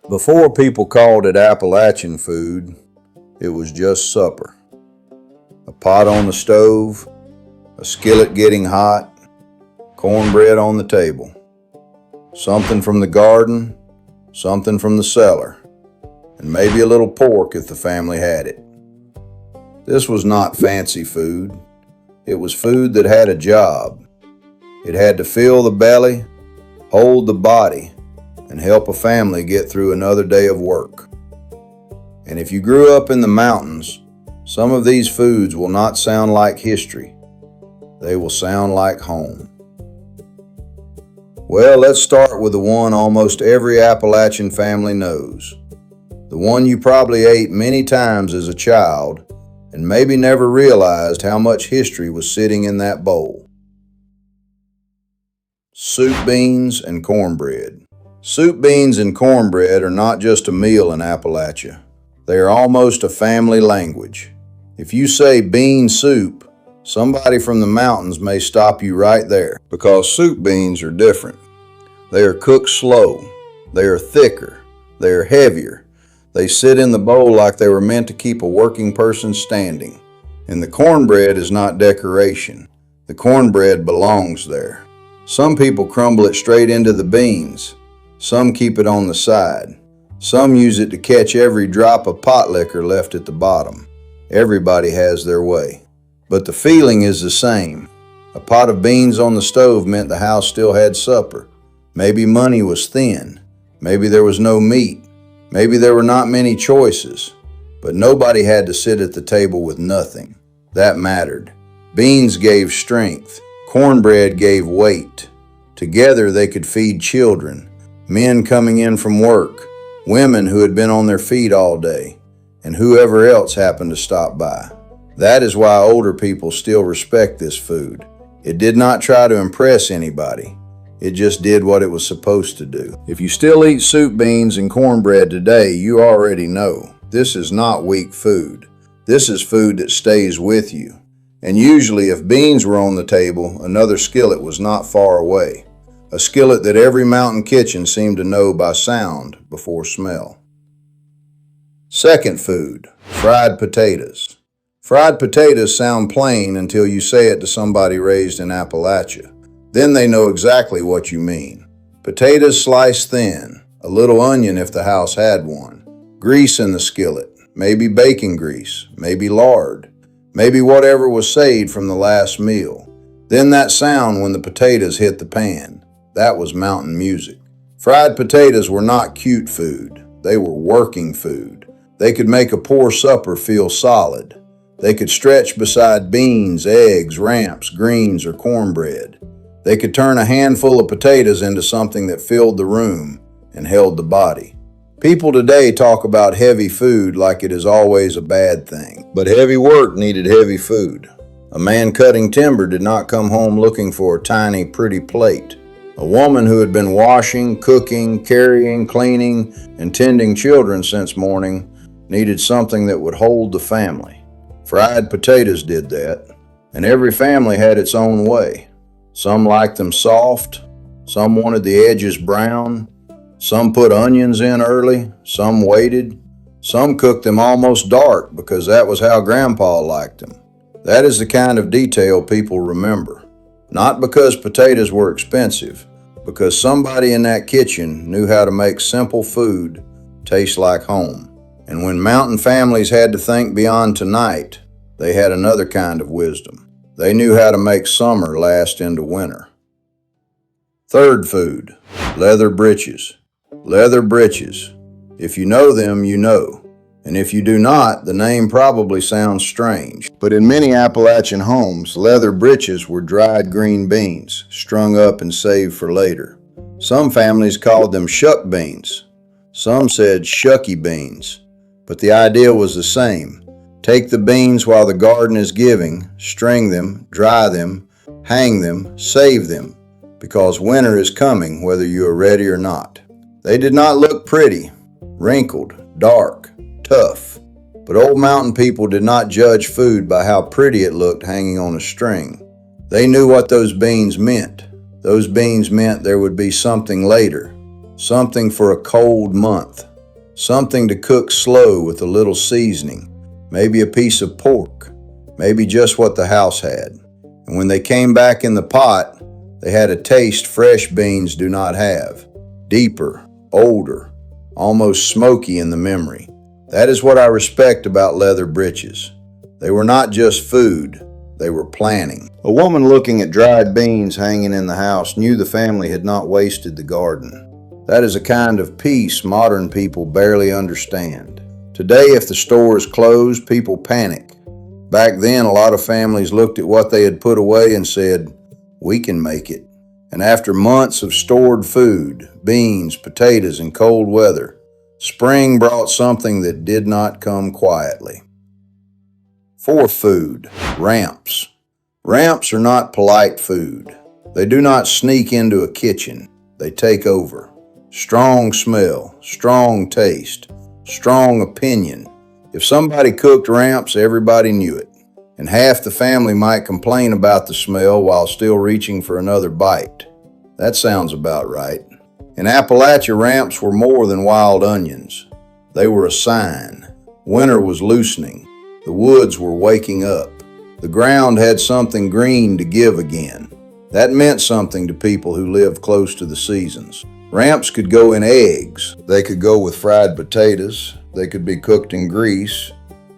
Before people called it Appalachian food, it was just supper. A pot on the stove, a skillet getting hot, cornbread on the table. Something from the garden, something from the cellar, and maybe a little pork if the family had it. This was not fancy food. It was food that had a job. It had to fill the belly, hold the body, and help a family get through another day of work. And if you grew up in the mountains, some of these foods will not sound like history. They will sound like home. Well, let's start with the one almost every Appalachian family knows. The one you probably ate many times as a child and maybe never realized how much history was sitting in that bowl. Soup beans and cornbread. Soup beans and cornbread are not just a meal in Appalachia. They are almost a family language. If you say bean soup, somebody from the mountains may stop you right there because soup beans are different. They are cooked slow. They are thicker. They are heavier. They sit in the bowl like they were meant to keep a working person standing. And the cornbread is not decoration. The cornbread belongs there. Some people crumble it straight into the beans. Some keep it on the side. Some use it to catch every drop of potlikker left at the bottom. Everybody has their way. But the feeling is the same. A pot of beans on the stove meant the house still had supper. Maybe money was thin. Maybe there was no meat. Maybe there were not many choices. But nobody had to sit at the table with nothing. That mattered. Beans gave strength. Cornbread gave weight. Together they could feed children, men coming in from work, women who had been on their feet all day, and whoever else happened to stop by. That is why older people still respect this food. It did not try to impress anybody. It just did what it was supposed to do. If you still eat soup beans and cornbread today, you already know this is not weak food. This is food that stays with you. And usually if beans were on the table, another skillet was not far away. A skillet that every mountain kitchen seemed to know by sound before smell. Second food, fried potatoes. Fried potatoes sound plain until you say it to somebody raised in Appalachia. Then they know exactly what you mean. Potatoes sliced thin, a little onion if the house had one, grease in the skillet, maybe bacon grease, maybe lard, maybe whatever was saved from the last meal. Then that sound when the potatoes hit the pan. That was mountain music. Fried potatoes were not cute food. They were working food. They could make a poor supper feel solid. They could stretch beside beans, eggs, ramps, greens, or cornbread. They could turn a handful of potatoes into something that filled the room and held the body. People today talk about heavy food like it is always a bad thing. But heavy work needed heavy food. A man cutting timber did not come home looking for a tiny, pretty plate. A woman who had been washing, cooking, carrying, cleaning, and tending children since morning needed something that would hold the family. Fried potatoes did that, and every family had its own way. Some liked them soft, some wanted the edges brown, some put onions in early, some waited, some cooked them almost dark because that was how Grandpa liked them. That is the kind of detail people remember. Not because potatoes were expensive, because somebody in that kitchen knew how to make simple food taste like home. And when mountain families had to think beyond tonight, they had another kind of wisdom. They knew how to make summer last into winter. Third food, leather britches. Leather britches. If you know them, you know. And if you do not, the name probably sounds strange. But in many Appalachian homes, leather britches were dried green beans, strung up and saved for later. Some families called them shuck beans. Some said shucky beans. But the idea was the same. Take the beans while the garden is giving, string them, dry them, hang them, save them, because winter is coming whether you are ready or not. They did not look pretty, wrinkled, dark, tough. But old mountain people did not judge food by how pretty it looked hanging on a string. They knew what those beans meant. Those beans meant there would be something later, something for a cold month, something to cook slow with a little seasoning, maybe a piece of pork, maybe just what the house had. And when they came back in the pot, they had a taste fresh beans do not have. Deeper, older, almost smoky in the memory. That is what I respect about leather britches. They were not just food, they were planning. A woman looking at dried beans hanging in the house knew the family had not wasted the garden. That is a kind of peace modern people barely understand. Today, if the store is closed, people panic. Back then, a lot of families looked at what they had put away and said, "We can make it." And after months of stored food, beans, potatoes, and cold weather, spring brought something that did not come quietly. For food, ramps. Ramps are not polite food. They do not sneak into a kitchen. They take over. Strong smell, strong taste, strong opinion. If somebody cooked ramps, everybody knew it. And half the family might complain about the smell while still reaching for another bite. That sounds about right. In Appalachia, ramps were more than wild onions. They were a sign. Winter was loosening. The woods were waking up. The ground had something green to give again. That meant something to people who lived close to the seasons. Ramps could go in eggs. They could go with fried potatoes. They could be cooked in grease.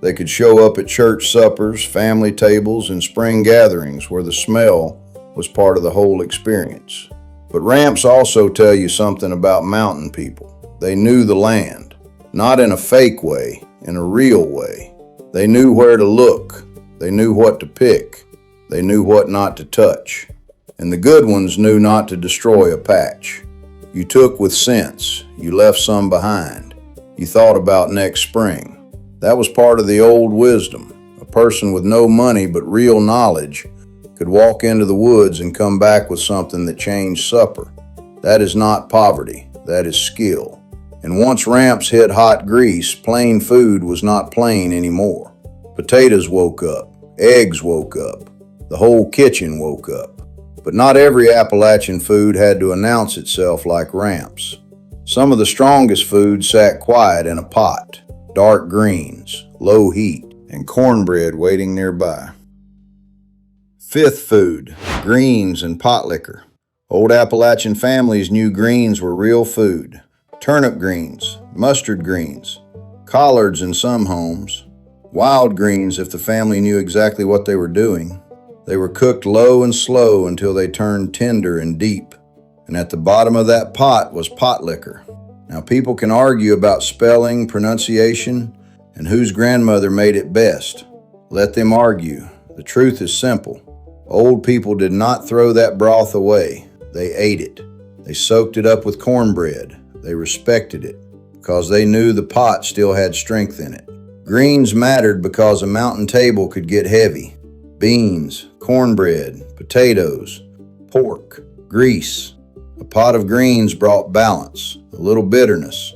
They could show up at church suppers, family tables, and spring gatherings where the smell was part of the whole experience. But ramps also tell you something about mountain people. They knew the land, not in a fake way, in a real way. They knew where to look. They knew what to pick. They knew what not to touch. And the good ones knew not to destroy a patch. You took with sense. You left some behind. You thought about next spring. That was part of the old wisdom. A person with no money but real knowledge could walk into the woods and come back with something that changed supper. That is not poverty. That is skill. And once ramps hit hot grease, plain food was not plain anymore. Potatoes woke up. Eggs woke up. The whole kitchen woke up. But not every Appalachian food had to announce itself like ramps. Some of the strongest food sat quiet in a pot. Dark greens, low heat, and cornbread waiting nearby. Fifth food, greens and potlikker. Old Appalachian families knew greens were real food. Turnip greens, mustard greens, collards in some homes, wild greens if the family knew exactly what they were doing. They were cooked low and slow until they turned tender and deep. And at the bottom of that pot was potlikker. Now people can argue about spelling, pronunciation, and whose grandmother made it best. Let them argue. The truth is simple. Old people did not throw that broth away. They ate it. They soaked it up with cornbread. They respected it because they knew the pot still had strength in it. Greens mattered because a mountain table could get heavy. Beans, cornbread, potatoes, pork, grease. A pot of greens brought balance, a little bitterness,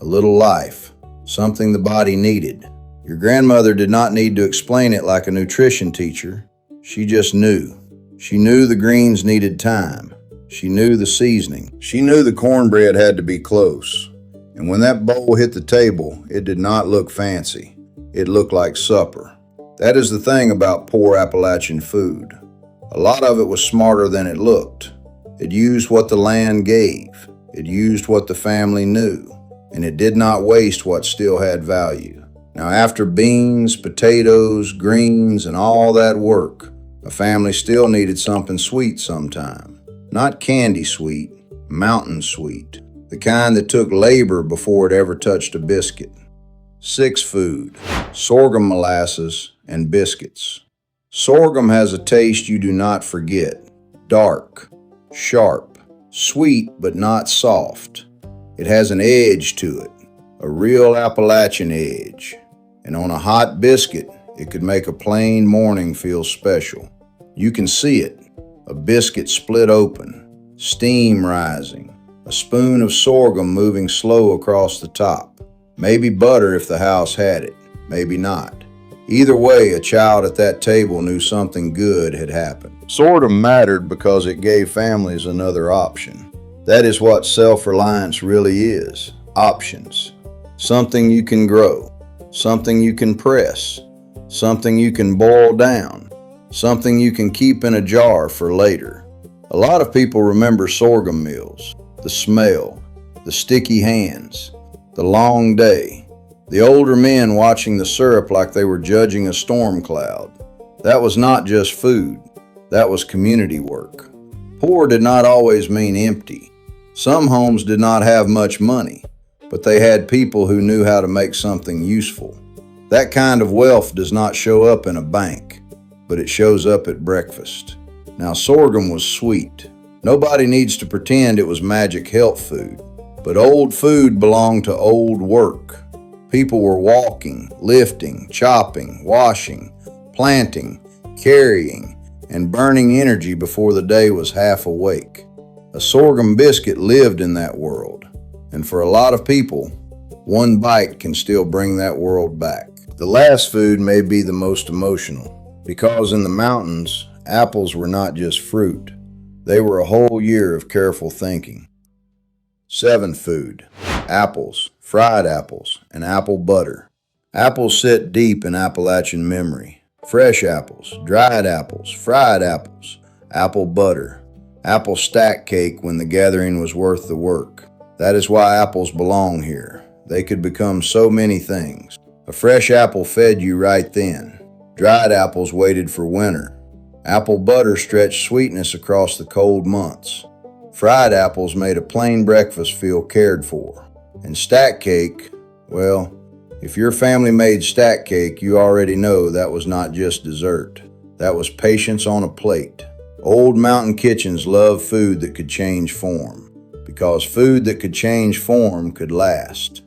a little life, something the body needed. Your grandmother did not need to explain it like a nutrition teacher. She just knew. She knew the greens needed time. She knew the seasoning. She knew the cornbread had to be close. And when that bowl hit the table, it did not look fancy. It looked like supper. That is the thing about poor Appalachian food. A lot of it was smarter than it looked. It used what the land gave. It used what the family knew. And it did not waste what still had value. Now, after beans, potatoes, greens, and all that work, a family still needed something sweet sometime. Not candy sweet, mountain sweet. The kind that took labor before it ever touched a biscuit. Sixth food, sorghum molasses and biscuits. Sorghum has a taste you do not forget. Dark, sharp, sweet but not soft. It has an edge to it, a real Appalachian edge. And on a hot biscuit, it could make a plain morning feel special. You can see it, a biscuit split open, steam rising, a spoon of sorghum moving slow across the top. Maybe butter if the house had it, maybe not. Either way, a child at that table knew something good had happened. Sorghum mattered because it gave families another option. That is what self-reliance really is, options. something you can grow, something you can press, something you can boil down, something you can keep in a jar for later. A lot of people remember sorghum meals, the smell, the sticky hands, the long day, the older men watching the syrup like they were judging a storm cloud. That was not just food, that was community work. Poor did not always mean empty. Some homes did not have much money, but they had people who knew how to make something useful. That kind of wealth does not show up in a bank, but it shows up at breakfast. Now, sorghum was sweet. Nobody needs to pretend it was magic health food, but old food belonged to old work. People were walking, lifting, chopping, washing, planting, carrying, and burning energy before the day was half awake. A sorghum biscuit lived in that world, and for a lot of people, one bite can still bring that world back. The last food may be the most emotional, because in the mountains, apples were not just fruit. They were a whole year of careful thinking. 7th food: apples, fried apples, and apple butter. Apples sit deep in Appalachian memory. Fresh apples, dried apples, fried apples, apple butter, apple stack cake when the gathering was worth the work. That is why apples belong here. They could become so many things. A fresh apple fed you right then. Dried apples waited for winter. Apple butter stretched sweetness across the cold months. Fried apples made a plain breakfast feel cared for. And stack cake, well, if your family made stack cake, you already know that was not just dessert. That was patience on a plate. Old mountain kitchens loved food that could change form, because food that could change form could last.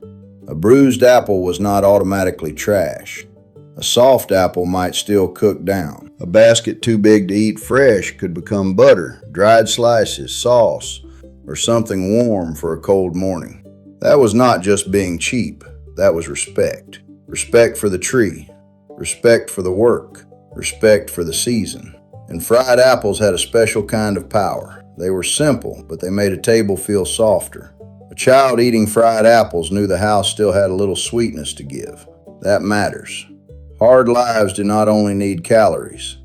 A bruised apple was not automatically trash. A soft apple might still cook down. A basket too big to eat fresh could become butter, dried slices, sauce, or something warm for a cold morning. That was not just being cheap. That was respect. Respect for the tree, respect for the work, respect for the season. And fried apples had a special kind of power. They were simple, but they made a table feel softer. A child eating fried apples knew the house still had a little sweetness to give. That matters. Hard lives do not only need calories.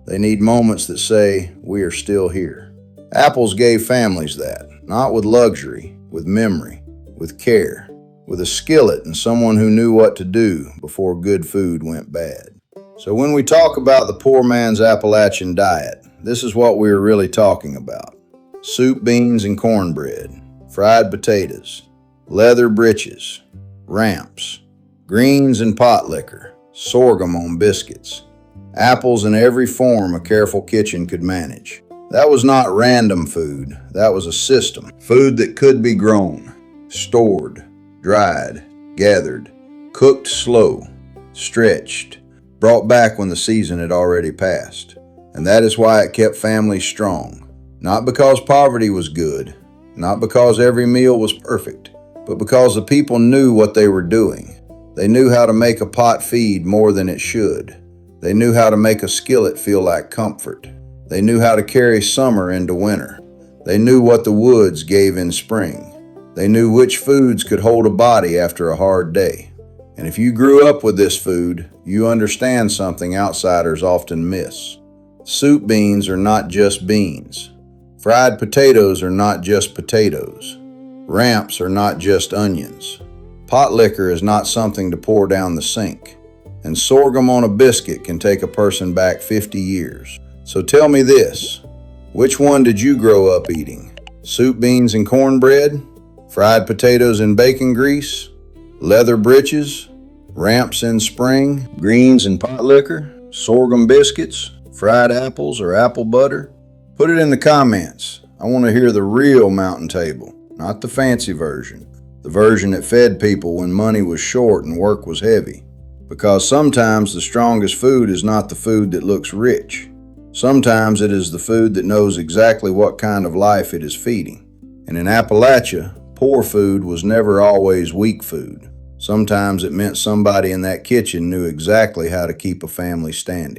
They need moments that say, we are still here. Apples gave families that, not with luxury, with memory, with care, with a skillet and someone who knew what to do before good food went bad. So when we talk about the poor man's Appalachian diet, this is what we are really talking about. Soup, beans, and cornbread, fried potatoes, leather britches, ramps, greens and potlikker, sorghum on biscuits, apples in every form a careful kitchen could manage. That was not random food, that was a system. Food that could be grown, stored, dried, gathered, cooked slow, stretched, brought back when the season had already passed. And that is why it kept families strong. Not because poverty was good, not because every meal was perfect, but because the people knew what they were doing. They knew how to make a pot feed more than it should. They knew how to make a skillet feel like comfort. They knew how to carry summer into winter. They knew what the woods gave in spring. They knew which foods could hold a body after a hard day. And if you grew up with this food, you understand something outsiders often miss. Soup beans are not just beans. Fried potatoes are not just potatoes. Ramps are not just onions. Potlikker is not something to pour down the sink. And sorghum on a biscuit can take a person back 50 years. So tell me this, which one did you grow up eating? Soup, beans, and cornbread? Fried potatoes in bacon grease? Leather britches? Ramps in spring? Greens and potlikker? Sorghum biscuits? Fried apples or apple butter? Put it in the comments. I want to hear the real mountain table, not the fancy version. The version that fed people when money was short and work was heavy. Because sometimes the strongest food is not the food that looks rich. Sometimes it is the food that knows exactly what kind of life it is feeding. And in Appalachia, poor food was never always weak food. Sometimes it meant somebody in that kitchen knew exactly how to keep a family standing.